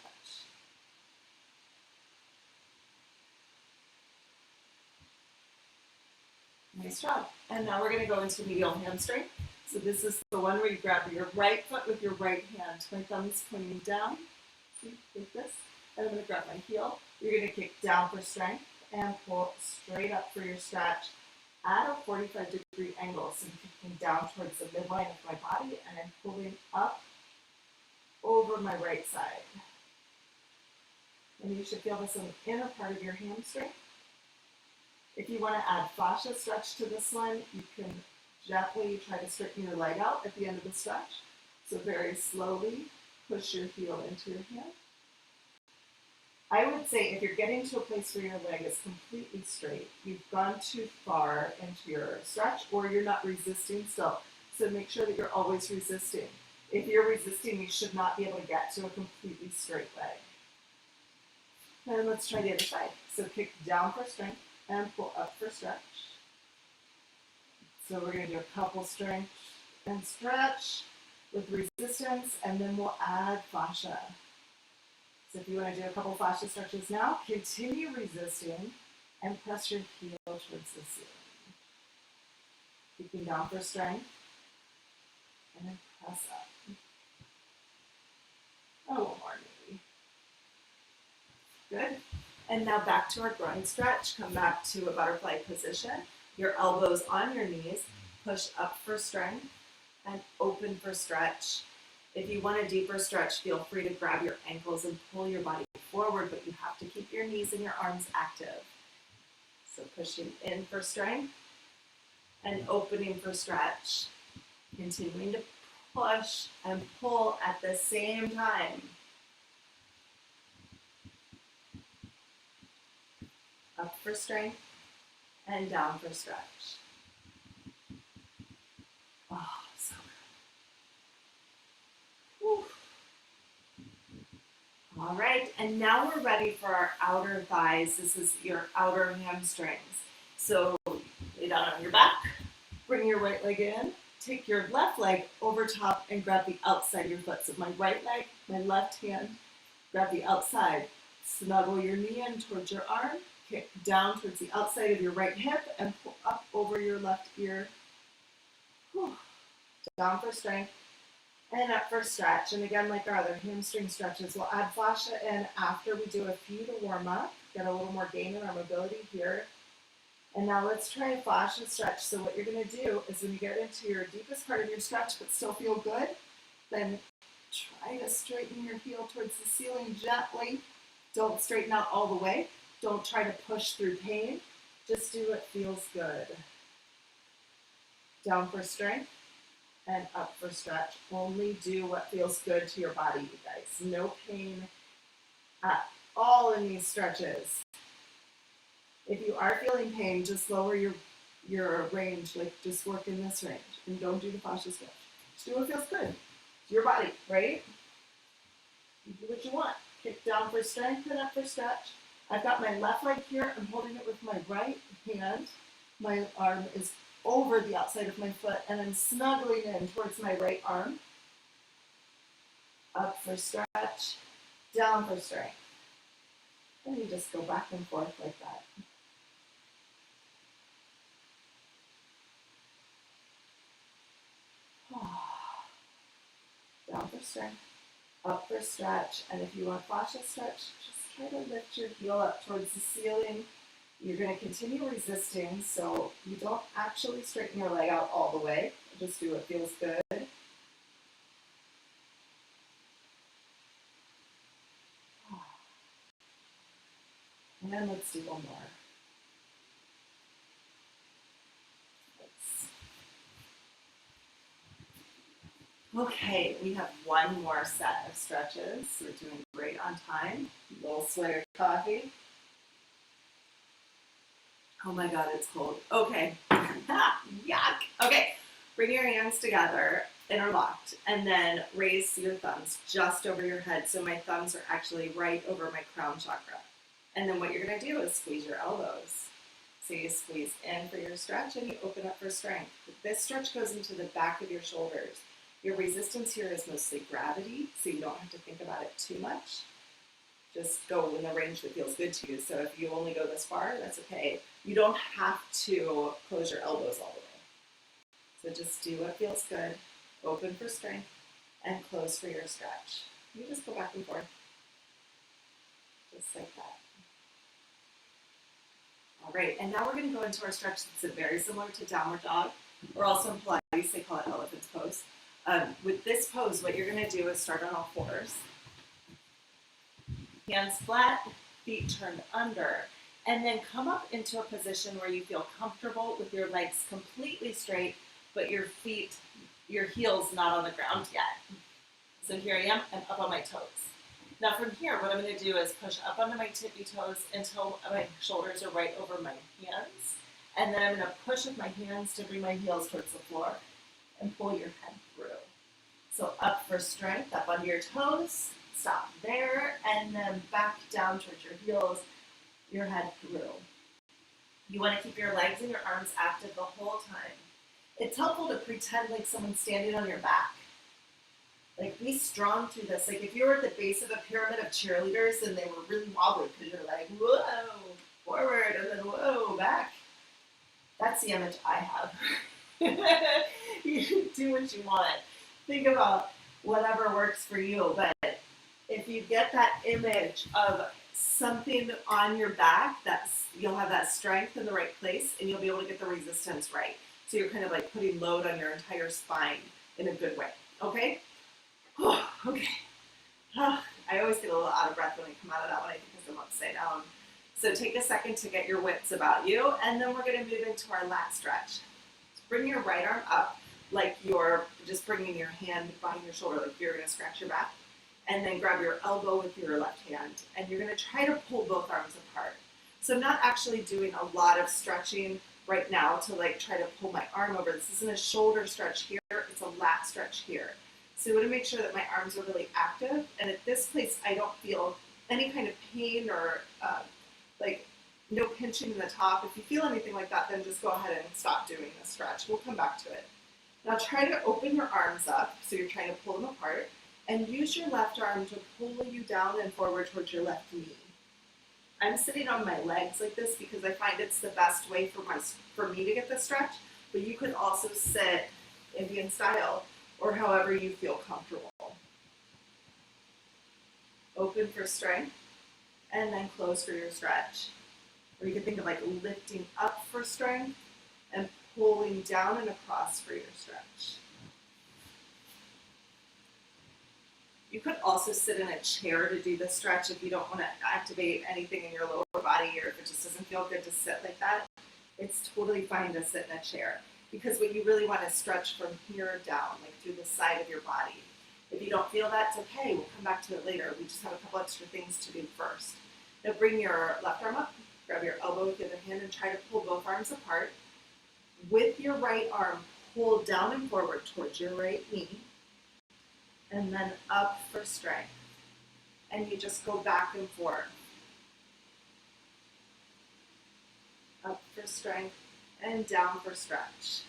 Nice job. And now we're going to go into medial hamstring. So this is the one where you grab your right foot with your right hand. My thumb's pointing down. See, like this. And I'm going to grab my heel. You're going to kick down for strength and pull straight up for your stretch at a 45-degree angle. So I'm kicking down towards the midline of my body and I'm pulling up over my right side. And you should feel this on the inner part of your hamstring. If you want to add fascia stretch to this one, you can gently try to straighten your leg out at the end of the stretch. So very slowly push your heel into your hand. I would say if you're getting to a place where your leg is completely straight, you've gone too far into your stretch or you're not resisting still. So make sure that you're always resisting. If you're resisting, you should not be able to get to a completely straight leg. And let's try the other side. So kick down for strength and pull up for stretch. So we're going to do a couple strength and stretch with resistance, and then we'll add fascia. So if you want to do a couple fascia stretches now, continue resisting and press your heel towards the ceiling. Keeping down for strength, and then press up. A little more maybe. Good. And now back to our groin stretch. Come back to a butterfly position. Your elbows on your knees. push up for strength, and open for stretch. If you want a deeper stretch, feel free to grab your ankles and pull your body forward, but you have to keep your knees and your arms active. So pushing in for strength and opening for stretch. Continuing to push and pull at the same time. Up for strength and down for stretch. Oh, so good. Whew. All right, and now we're ready for our outer thighs. This is your outer hamstrings. So lay down on your back, bring your right leg in, take your left leg over top and grab the outside of your foot. So my right leg, my left hand, grab the outside. Snuggle your knee in towards your arm, kick down towards the outside of your right hip and pull up over your left ear. Whew. Down for strength and up for stretch. And again, like our other hamstring stretches, we'll add fascia in after we do a few to warm up, get a little more gain in our mobility here. And now let's try a fascia stretch. So what you're going to do is when you get into your deepest part of your stretch but still feel good, then try to straighten your heel towards the ceiling gently. Don't straighten out all the way. Don't try to push through pain. Just do what feels good. Down for strength and up for stretch. Only do what feels good to your body, you guys. No pain at all in these stretches. If you are feeling pain, just lower your range, like just work in this range and don't do the fascia stretch. Just do what feels good to your body, right? You do what you want. Kick down for strength and up for stretch. I've got my left leg here. I'm holding it with my right hand. My arm is over the outside of my foot and I'm snuggling in towards my right arm. Up for stretch, down for strength. And you just go back and forth like that. Down for strength, up for stretch, and if you want fascia stretch, just try to lift your heel up towards the ceiling. You're going to continue resisting, so you don't actually straighten your leg out all the way. Just do what feels good. And then let's do one more. Okay, we have one more set of stretches. We're doing great on time. A little sweater coffee. Oh my God, it's cold. Okay, yuck. Okay, bring your hands together, interlocked, and then raise your thumbs just over your head. So my thumbs are actually right over my crown chakra. And then what you're gonna do is squeeze your elbows. So you squeeze in for your stretch and you open up for strength. This stretch goes into the back of your shoulders. Your resistance here is mostly gravity, so you don't have to think about it too much. Just go in the range that feels good to you. So if you only go this far, that's okay. You don't have to close your elbows all the way. So just do what feels good, open for strength, and close for your stretch. You just go back and forth, just like that. All right, and now we're going to go into our stretch that's very similar to downward dog, or also in Pilates, they call it elephant's pose. With this pose, what you're going to do is start on all fours. Hands flat, feet turned under, and then come up into a position where you feel comfortable with your legs completely straight, but your feet, your heels not on the ground yet. So here I am, I'm up on my toes. Now from here, what I'm going to do is push up onto my tippy toes until my shoulders are right over my hands, and then I'm going to push with my hands to bring my heels towards the floor and pull your head through. So up for strength, up onto your toes, stop there, and then back down towards your heels, your head through. You want to keep your legs and your arms active the whole time. It's helpful to pretend like someone's standing on your back. Like, be strong through this. Like, if you were at the base of a pyramid of cheerleaders and they were really wobbly because you're like, whoa, forward, and then whoa, back. That's the image I have. You do what you want. Think about whatever works for you, but if you get that image of something on your back, you'll have that strength in the right place and you'll be able to get the resistance right. So you're kind of like putting load on your entire spine in a good way. Okay? Okay. I always get a little out of breath when I come out of that one, I think, because I'm upside down. So take a second to get your wits about you, and then we're going to move into our lat stretch. Bring your right arm up like you're just bringing your hand behind your shoulder, like you're going to scratch your back. And then grab your elbow with your left hand, and you're going to try to pull both arms apart. So I'm not actually doing a lot of stretching right now to like try to pull my arm over. This isn't a shoulder stretch here, it's a lat stretch here. So I want to make sure that my arms are really active, and at this place I don't feel any kind of pain or like no pinching in the top. If you feel anything like that, then just go ahead and stop doing the stretch. We'll come back to it. Now try to open your arms up, so you're trying to pull them apart, and use your left arm to pull you down and forward towards your left knee. I'm sitting on my legs like this because I find it's the best way for me to get the stretch, but you could also sit Indian style or however you feel comfortable. Open for strength, and then close for your stretch. Or you can think of like lifting up for strength and pulling down and across for your stretch. You could also sit in a chair to do the stretch if you don't want to activate anything in your lower body, or if it just doesn't feel good to sit like that. It's totally fine to sit in a chair, because what you really want to stretch from here down, like through the side of your body. If you don't feel that, it's okay. We'll come back to it later. We just have a couple extra things to do first. Now bring your left arm up, grab your elbow with the other hand, and try to pull both arms apart. With your right arm, pull down and forward towards your right knee, and then up for strength. And you just go back and forth. Up for strength and down for stretch.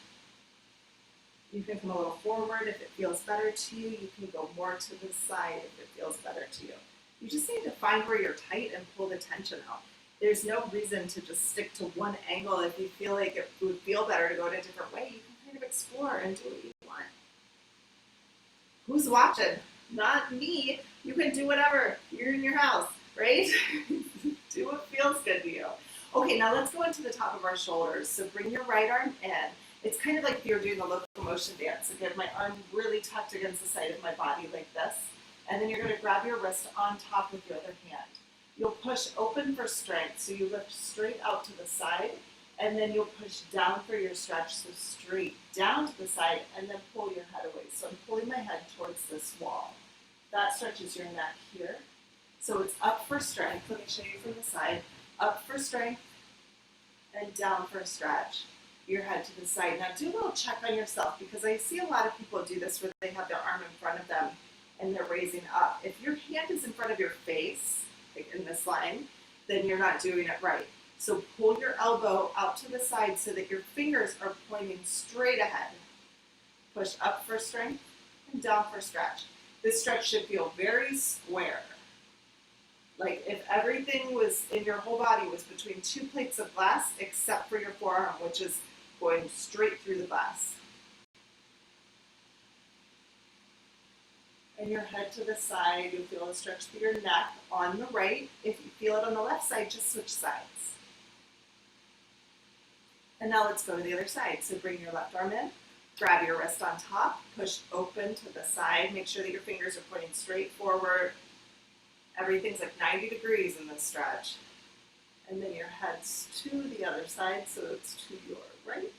You can come a little forward if it feels better to you. You can go more to the side if it feels better to you. You just need to find where you're tight and pull the tension out. There's no reason to just stick to one angle. If you feel like it would feel better to go in a different way, you can kind of explore and do what you want. Who's watching? Not me. You can do whatever. You're in your house, right? Do what feels good to you. Okay, now let's go into the top of our shoulders. So bring your right arm in. It's kind of like if you're doing a locomotion dance. Again, my arm really tucked against the side of my body like this. And then you're going to grab your wrist on top with your other hand. You'll push open for strength. So you lift straight out to the side. And then you'll push down for your stretch. So straight down to the side, and then pull your head away. So I'm pulling my head towards this wall. That stretches your neck here. So it's up for strength. Let me show you from the side. Up for strength and down for a stretch. Your head to the side. Now do a little check on yourself, because I see a lot of people do this where they have their arm in front of them and they're raising up. If your hand is in front of your face, like in this line, then you're not doing it right. So pull your elbow out to the side so that your fingers are pointing straight ahead. Push up for strength and down for stretch. This stretch should feel very square. Like if everything was in your whole body was between two plates of glass, except for your forearm, which is going straight through the glass. And your head to the side, you'll feel a stretch through your neck on the right. If you feel it on the left side, just switch sides. And now let's go to the other side. So bring your left arm in, grab your wrist on top, push open to the side. Make sure that your fingers are pointing straight forward. Everything's like 90 degrees in this stretch. And then your head's to the other side, so it's to your right.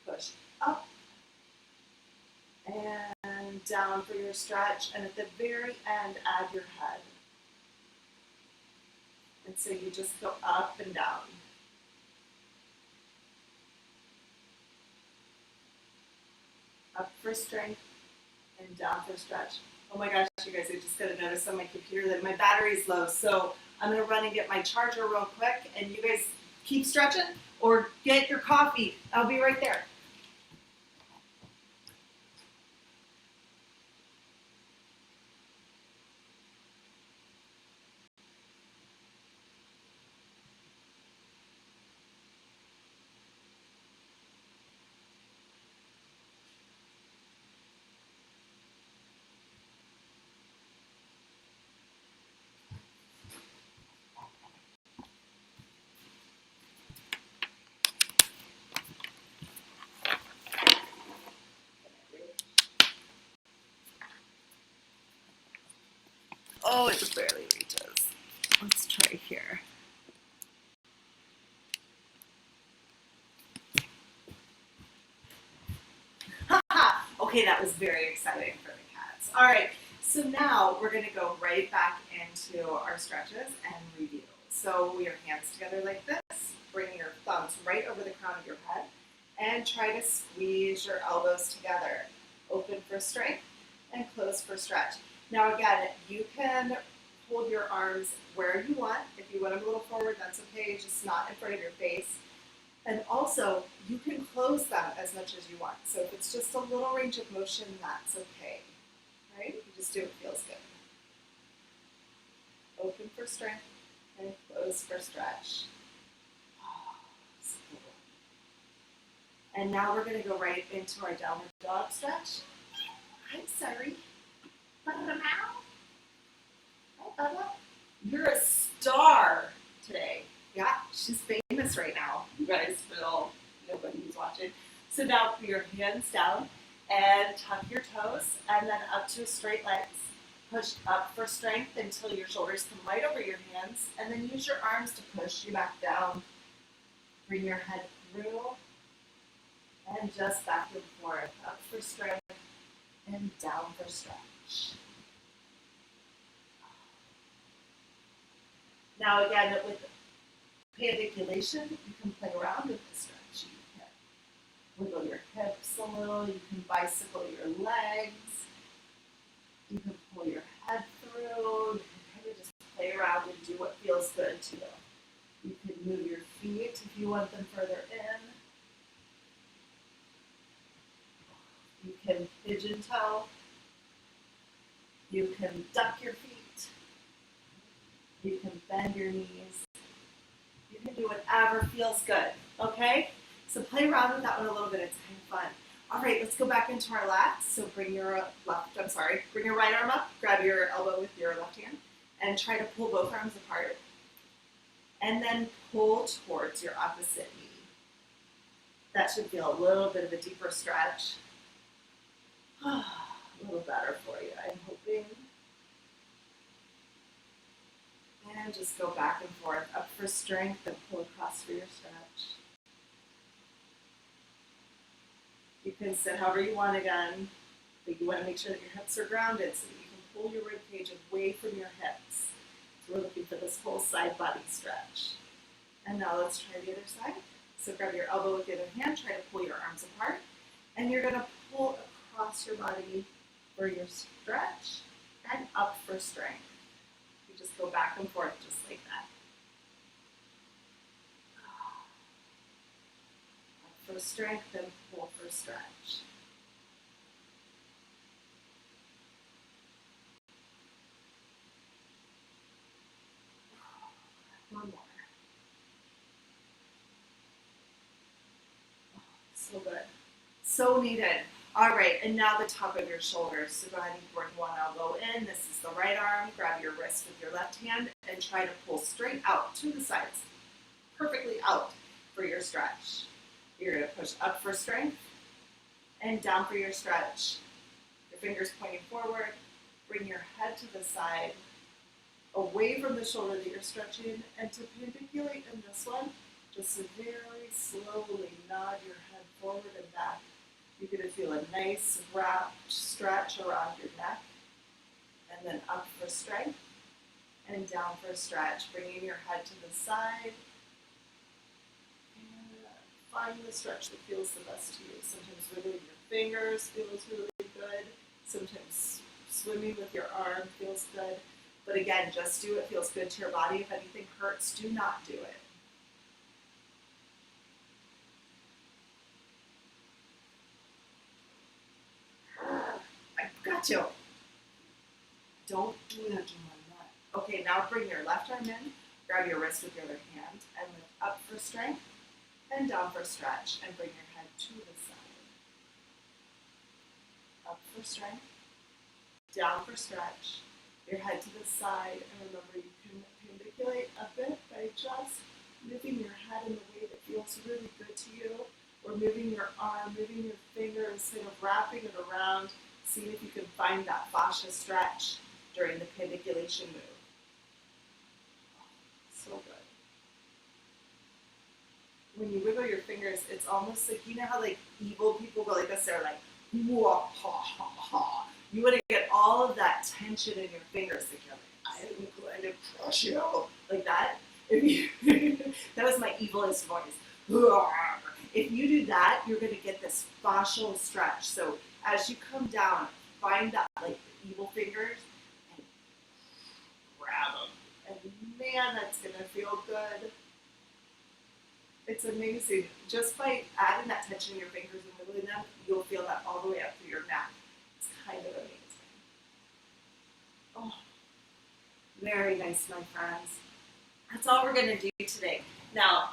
Push up and down for your stretch. And at the very end, add your head. And so you just go up and down. Up for strength and down for stretch. Oh my gosh, you guys, I just got a notice on my computer that my battery's low. So I'm going to run and get my charger real quick, and you guys keep stretching or get your coffee. I'll be right there. it just barely reaches. Let's try here. Okay, that was very exciting for the cats. All right, so now we're gonna go right back into our stretches and review. So your hands together like this, bring your thumbs right over the crown of your head, and try to squeeze your elbows together. Open for strength and close for stretch. Now again, you can hold your arms where you want. If you want them a little forward, that's okay, just not in front of your face. And also, you can close them as much as you want. So if it's just a little range of motion, that's okay. Right? You just do what feels good. Open for strength and close for stretch. And now we're going to go right into our downward dog stretch. I'm sorry. Hi, Bubba. You're a star today. Yeah, she's famous right now, you guys, for all nobody who's watching. So now put your hands down and tuck your toes and then up to straight legs. Push up for strength until your shoulders come right over your hands, and then use your arms to push you back down. Bring your head through and just back and forth. Up for strength and down for stretch. Now again, with pandiculation, you can play around with the stretch. You can wiggle your hips a little. You can bicycle your legs. You can pull your head through. You can kind of just play around and do what feels good to you. You can move your feet if you want them further in. You can pigeon toe. You can duck your feet. You can bend your knees. You can do whatever feels good, okay? So play around with that one a little bit. It's kind of fun. All right, let's go back into our lats. So bring your right arm up, grab your elbow with your left hand, and try to pull both arms apart. And then pull towards your opposite knee. That should feel a little bit of a deeper stretch. A little better for you, I'm hoping. And just go back and forth, up for strength and pull across for your stretch. You can sit however you want again, but you want to make sure that your hips are grounded so that you can pull your rib cage away from your hips. So we're looking for this whole side body stretch. And now let's try the other side. So grab your elbow with the other hand, try to pull your arms apart, and you're going to pull across your body for your stretch and up for strength. You just go back and forth just like that. Up for strength and pull for stretch. One more. So good. So needed. All right, and now the top of your shoulders. So go ahead and bring one elbow in. This is the right arm. Grab your wrist with your left hand and try to pull straight out to the sides. Perfectly out for your stretch. You're going to push up for strength and down for your stretch. Your fingers pointing forward. Bring your head to the side, away from the shoulder that you're stretching, and to pandiculate in this one, just very slowly nod your head forward and back. You're going to feel a nice wrap stretch around your neck, and then up for strength and down for stretch, bringing your head to the side. And find the stretch that feels the best to you. Sometimes wiggling your fingers feels really good. Sometimes swimming with your arm feels good. But again, just do what feels good to your body. If anything hurts, do not do it. I got you. Don't do that to my nut. Okay, now bring your left arm in, grab your wrist with your other hand, and lift up for strength, and down for stretch, and bring your head to the side. Up for strength, down for stretch, your head to the side, and remember you can pandiculate a bit by just moving your head in the way that feels really good to you, or moving your arm, moving your fingers, kind of wrapping it around, seeing if you can find that fascia stretch. during the pandiculation move. So good. When you wiggle your fingers, it's almost like, you know how like evil people go like this, they're like, whoa, ha, ha, ha. You want to get all of that tension in your fingers, like you're like, I'm going to crush you, like that. If you, that was my evilest voice. If you do that, you're going to get this fascial stretch. So as you come down, find that like evil fingers and grab them. And man, that's going to feel good. It's amazing. Just by adding that tension in your fingers and wiggling them, you'll feel that all the way up through your neck. It's kind of amazing. Oh, very nice, my friends. That's all we're going to do today. Now,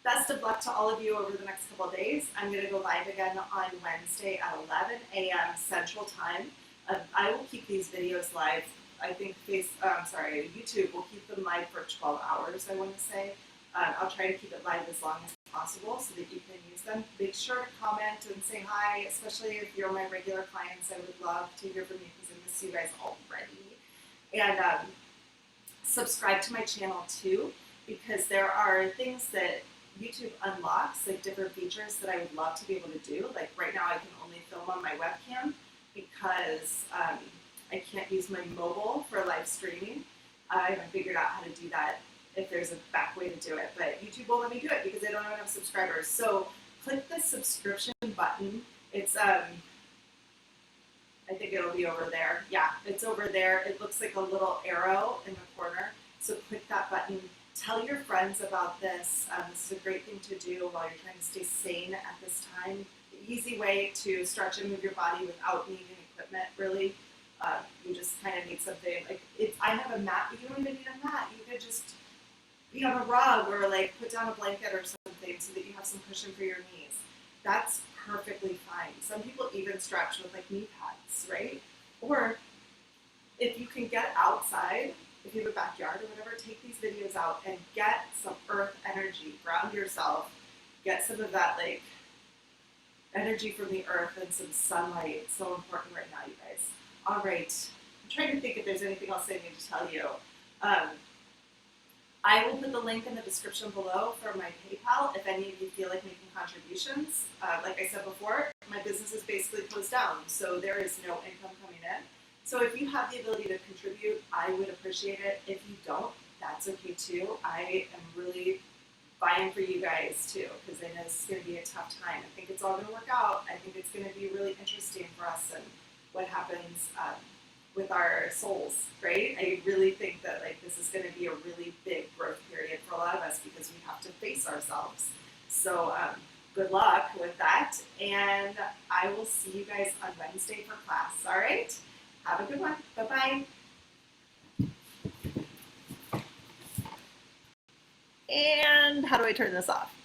best of luck to all of you over the next couple of days. I'm going to go live again on Wednesday at 11 a.m. Central Time. I will keep these videos live. I think YouTube will keep them live for 12 hours, I want to say. I'll try to keep it live as long as possible so that you can use them. Make sure to comment and say hi, especially if you're my regular clients. I would love to hear from you because I miss you guys already. And subscribe to my channel too, because there are things that YouTube unlocks, like different features that I would love to be able to do. Like right now I can only film on my webcam because I can't use my mobile for live streaming. I haven't figured out how to do that, if there's a back way to do it, but YouTube won't let me do it because I don't have enough subscribers. So click the subscription button. It's I think it'll be over there. Yeah, it's over there. It looks like a little arrow in the corner. So click that button. Tell your friends about this. This is a great thing to do while you're trying to stay sane at this time. The easy way to stretch and move your body without needing equipment, really. You just kind of need something like I have a mat, but you don't even need a mat. You could just be on a rug or like put down a blanket or something so that you have some cushion for your knees. That's perfectly fine. Some people even stretch with like knee pads, right? Or if you can get outside, if you have a backyard or whatever, take these videos out and get some earth energy, ground yourself, get some of that like energy from the earth and some sunlight. It's so important right now, you guys. All right, I'm trying to think if there's anything else I need to tell you. I will put the link in the description below for my PayPal if any of you feel like making contributions. Like I said before, my business is basically closed down, so there is no income coming in. So if you have the ability to contribute, I would appreciate it. If you don't, that's okay too. I am really vying for you guys too, because I know this is going to be a tough time. I think it's all going to work out. I think it's going to be really interesting for us and what happens with our souls, right? I really think that like this is going to be a really big growth period for a lot of us because we have to face ourselves. So good luck with that, and I will see you guys on Wednesday for class. All right? Have a good one. Bye-bye. And how do I turn this off?